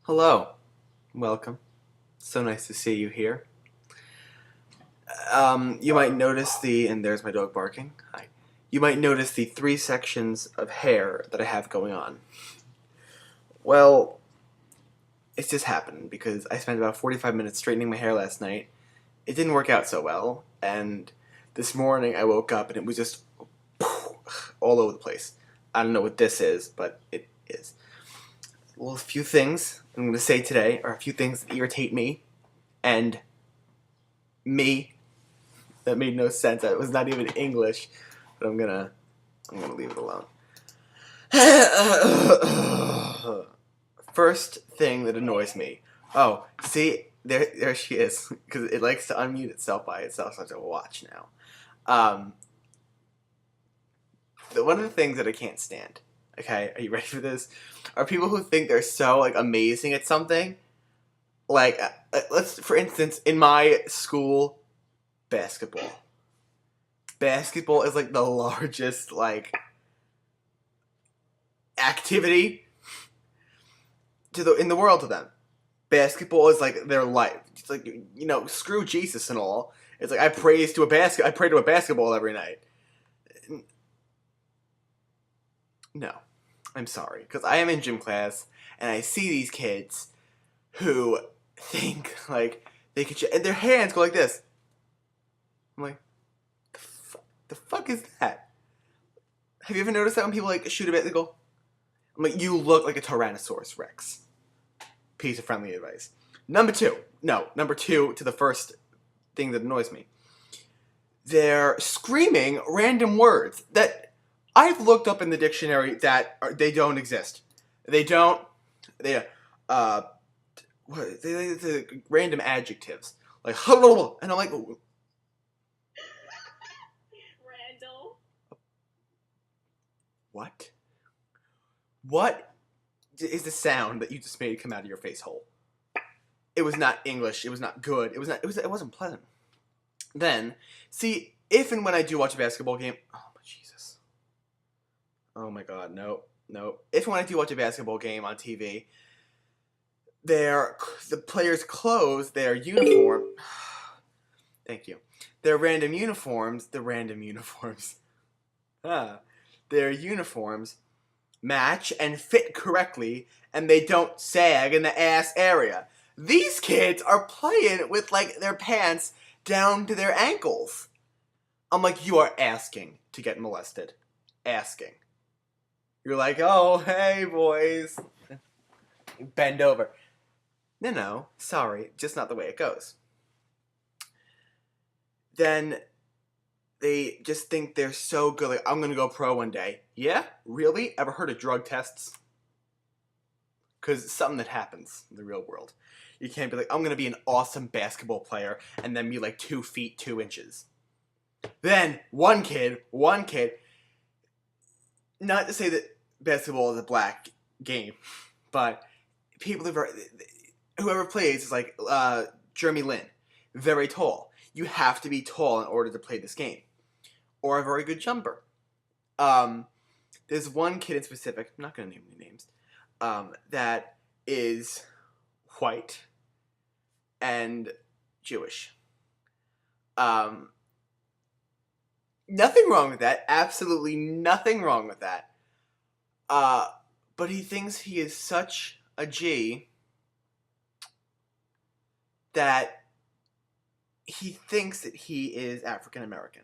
Hello, welcome. So nice to see you here. You might notice and there's my dog barking. Hi. You might notice the three sections of hair that I have going on. Well, it's just happened because I spent about 45 minutes straightening my hair last night. It didn't work out so well, and this morning I woke up and it was just all over the place. I don't know what this is, but it is. Well, a few things I'm going to say today are a few things that irritate me and me. That made no sense. That was not even English, but I'm gonna leave it alone. First thing that annoys me. Oh, see, there she is, because it likes to unmute itself by itself, so I have to watch now. One of the things that I can't stand. Okay, are you ready for this? Are people who think they're so amazing at something. Like, for instance, in my school, basketball. Basketball is the largest activity in the world to them. Basketball is their life. It's screw Jesus and all. It's I pray to a basketball every night. No, I'm sorry, because I am in gym class and I see these kids who think they could, and their hands go like this. I'm like, the fuck is that? Have you ever noticed that when people shoot a bit, they go, I'm like, you look like a Tyrannosaurus Rex. Piece of friendly advice. Number two to the first thing that annoys me. They're screaming random words that I've looked up in the dictionary that they don't exist. They don't. They random adjectives and I'm like. What? What is the sound that you just made come out of your face hole? It was not English. It was not good. It wasn't pleasant. Then, see, if and when I do watch a basketball game, oh my Jesus. Oh my God, no. If and when I do watch a basketball game on TV, the players' clothes, their uniform. Thank you. Their uniforms. Their uniforms match and fit correctly, and they don't sag in the ass area. These kids are playing with their pants down to their ankles. I'm like, you are asking to get molested. Asking. You're like, oh, hey, boys. Bend over. No, sorry, just not the way it goes. Then they just think they're so good. I'm gonna go pro one day. Yeah? Really? Ever heard of drug tests? Because it's something that happens in the real world. You can't be I'm gonna be an awesome basketball player and then be 2 feet 2 inches. Then one kid, not to say that basketball is a black game, but whoever plays is Jeremy Lin, very tall. You have to be tall in order to play this game. Or a very good jumper. There's one kid in specific, I'm not going to name any names, that is white and Jewish. Nothing wrong with that. Absolutely nothing wrong with that. But he thinks he is such a G that he thinks that he is African American.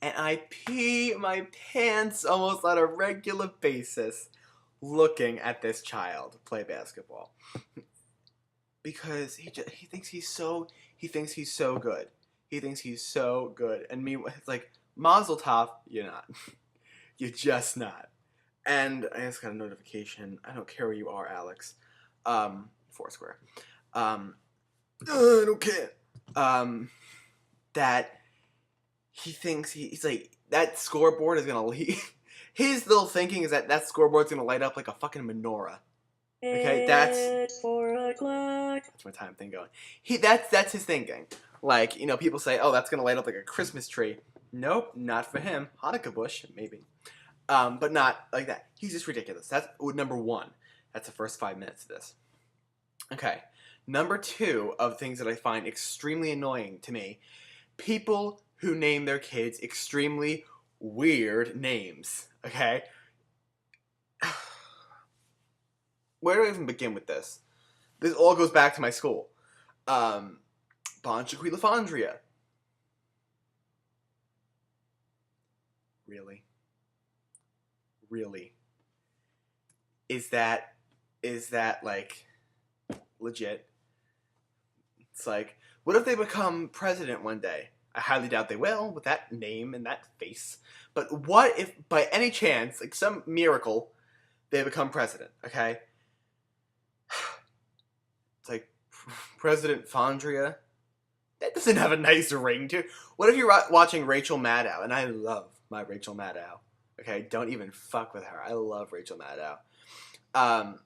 And I pee my pants almost on a regular basis looking at this child play basketball. Because he thinks he's so good. He thinks he's so good. And me, it's Mazel tov, you're not. You're just not. And I just got a notification. I don't care where you are, Alex. Foursquare. I don't care. That he thinks he's that scoreboard is gonna leave. His little thinking is that scoreboard's gonna light up like a fucking menorah. Okay, that's 4 o'clock. That's my time thing going. That's his thinking. People say, oh, that's gonna light up like a Christmas tree. Nope, not for him. Hanukkah bush, maybe. But not like that. He's just ridiculous. That's number one. That's the first 5 minutes of this. Okay. Number 2 of things that I find extremely annoying to me, people who name their kids extremely weird names. Okay? Where do I even begin with this? This all goes back to my school. Um, Bonchaquilafondria. Really? Really? Is that like legit? It's like, what if they become president one day? I highly doubt they will with that name and that face. But what if by any chance, like some miracle, they become president, okay? It's like President Fondria. That doesn't have a nice ring to it. What if you're watching Rachel Maddow? And I love my Rachel Maddow. Okay, don't even fuck with her. I love Rachel Maddow. Um,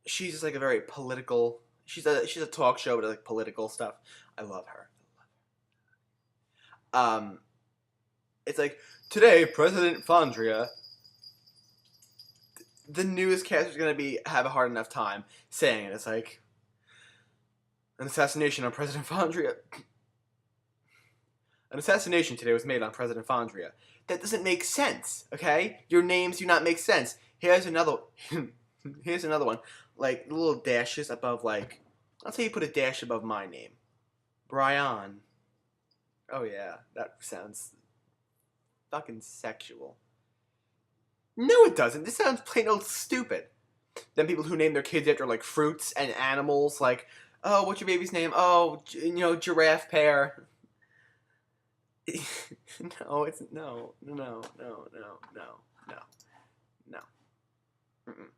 she's just like a very political. She's a talk show, but like political stuff. I love her. Um, it's like today, President Fondria. The newscaster is gonna have a hard enough time saying it. It's like an assassination on President Fondria. An assassination today was made on President Fondria. That doesn't make sense, okay? Your names do not make sense. Here's another here's another one. Like little dashes above like let's say you put a dash above my name. Brian. Oh yeah, that sounds fucking sexual. No it doesn't. This sounds plain old stupid. Then people who name their kids after like fruits and animals like, oh, what's your baby's name? Oh, giraffe pear. No, it's no. Mm-mm.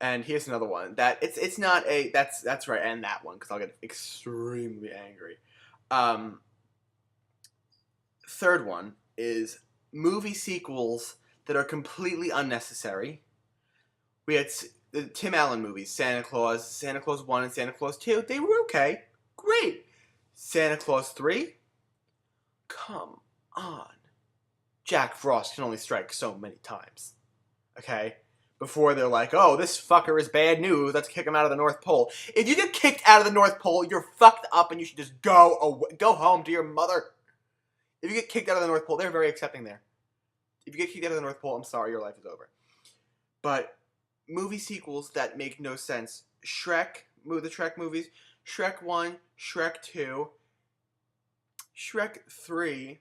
And here's another one that it's not a that's right, and that one because I'll get extremely angry. Um, Third one is movie sequels that are completely unnecessary. We had the Tim Allen movies, Santa Claus 1 and Santa Claus 2. They were okay, great. Santa Claus 3. Come on. Jack Frost can only strike so many times. Okay? Before they're like, oh, this fucker is bad news, let's kick him out of the North Pole. If you get kicked out of the North Pole, you're fucked up and you should just go home to your mother. If you get kicked out of the North Pole, they're very accepting there. If you get kicked out of the North Pole, I'm sorry, your life is over. But movie sequels that make no sense. The Shrek movies, Shrek 1, Shrek 2, Shrek 3.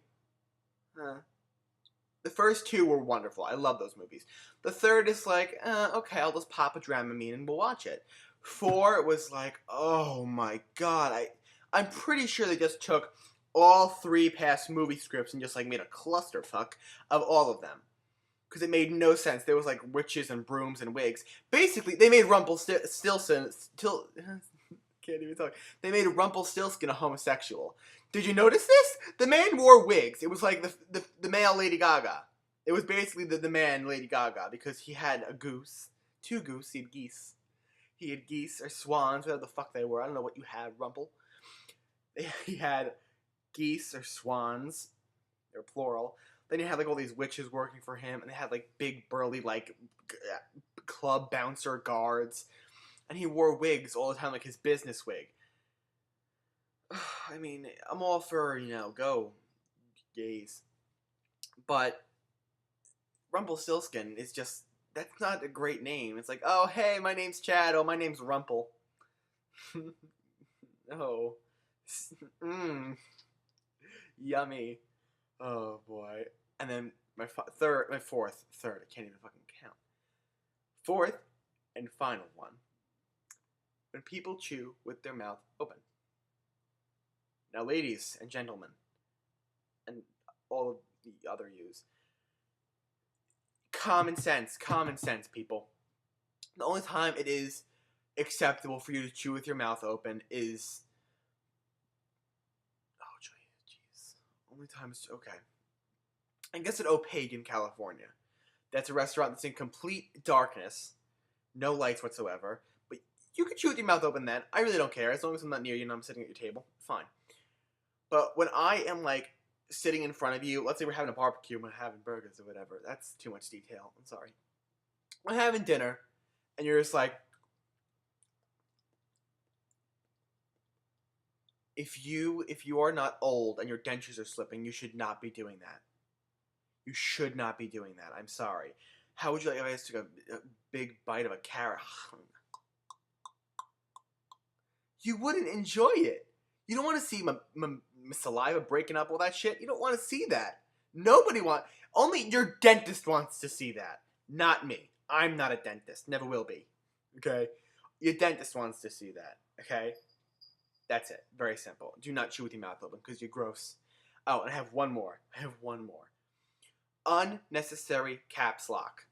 The first 2 were wonderful. I love those movies. The third is like, okay, I'll just pop a Dramamine and we'll watch it. 4 was like, oh my god. I'm pretty sure they just took all 3 past movie scripts and just like made a clusterfuck of all of them. Because it made no sense. There was like witches and brooms and wigs. Basically, they made Rumpelstiltskin can't even talk. They made Rumpelstiltskin a homosexual. Did you notice this? The man wore wigs. It was like the male Lady Gaga. It was basically the man Lady Gaga because he had a goose. 2 goose. He had geese. He had geese or swans, whatever the fuck they were. I don't know what you had, Rumple. He had geese or swans. They're plural. Then he had like all these witches working for him, and they had like big burly like club bouncer guards, and he wore wigs all the time, like his business wig. I mean, I'm all for go gays, but Rumpelstiltskin is just that's not a great name. It's like, oh hey, my name's Chad. Oh, my name's Rumple. Oh, yummy. Oh boy. And then my fourth, I can't even fucking count. Fourth and final one. When people chew with their mouth open. Now, ladies and gentlemen, and all of the other yous, common sense, people. The only time it is acceptable for you to chew with your mouth open is. Oh, jeez. Only time is okay. I guess at Opaque in California. That's a restaurant that's in complete darkness, no lights whatsoever. But you can chew with your mouth open then. I really don't care as long as I'm not near you and I'm sitting at your table. Fine. But when I am like sitting in front of you, let's say we're having a barbecue, we're having burgers or whatever. That's too much detail. I'm sorry. We're having dinner, and you're just like, If you are not old and your dentures are slipping, you should not be doing that. You should not be doing that. I'm sorry. How would you like if I just took a big bite of a carrot? You wouldn't enjoy it. You don't want to see my saliva breaking up, all that shit. You don't want to see that. Nobody wants. Only your dentist wants to see that. Not me. I'm not a dentist. Never will be. Okay? Your dentist wants to see that. Okay? That's it. Very simple. Do not chew with your mouth open because you're gross. Oh, and I have one more. Unnecessary caps lock.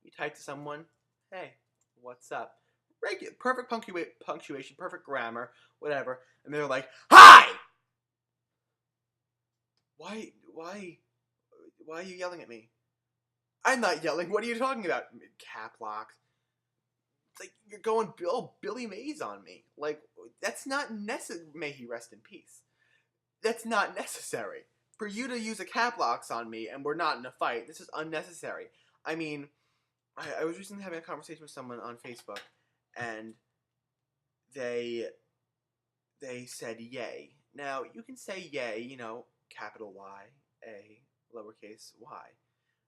You type to someone, hey, what's up? Perfect punctuation, perfect grammar, whatever. And they're like, hi! Why are you yelling at me? I'm not yelling. What are you talking about? Cap lock. It's like you're going Billy Mays on me. Like, that's not necessary. May he rest in peace. That's not necessary. For you to use a cap locks on me and we're not in a fight, this is unnecessary. I mean, I was recently having a conversation with someone on Facebook, and they said yay. Now, you can say yay, capital Y, A, lowercase y,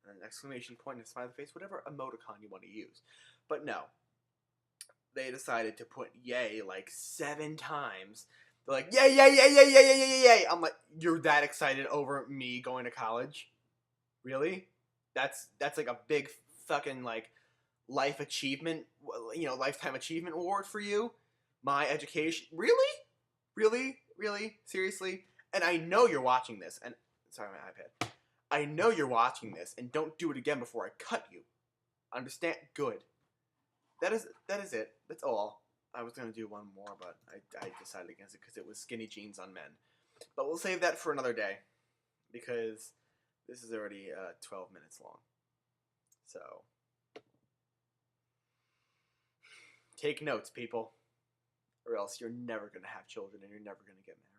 and an exclamation point, and a smiley face, whatever emoticon you want to use. But no, they decided to put yay like 7 times. They're like, yay, yay, yay, yay, yay, yay, yay, yay. I'm like, you're that excited over me going to college? Really? That's like a big fucking like life achievement, lifetime achievement award for you? My education? Really? Seriously? And I know you're watching this, and sorry, my iPad. I know you're watching this, and don't do it again before I cut you. Understand? Good. That is it. That's all. I was gonna do one more, but I decided against it because it was skinny jeans on men. But we'll save that for another day, because this is already 12 minutes long. So take notes, people, or else you're never gonna have children and you're never gonna get married.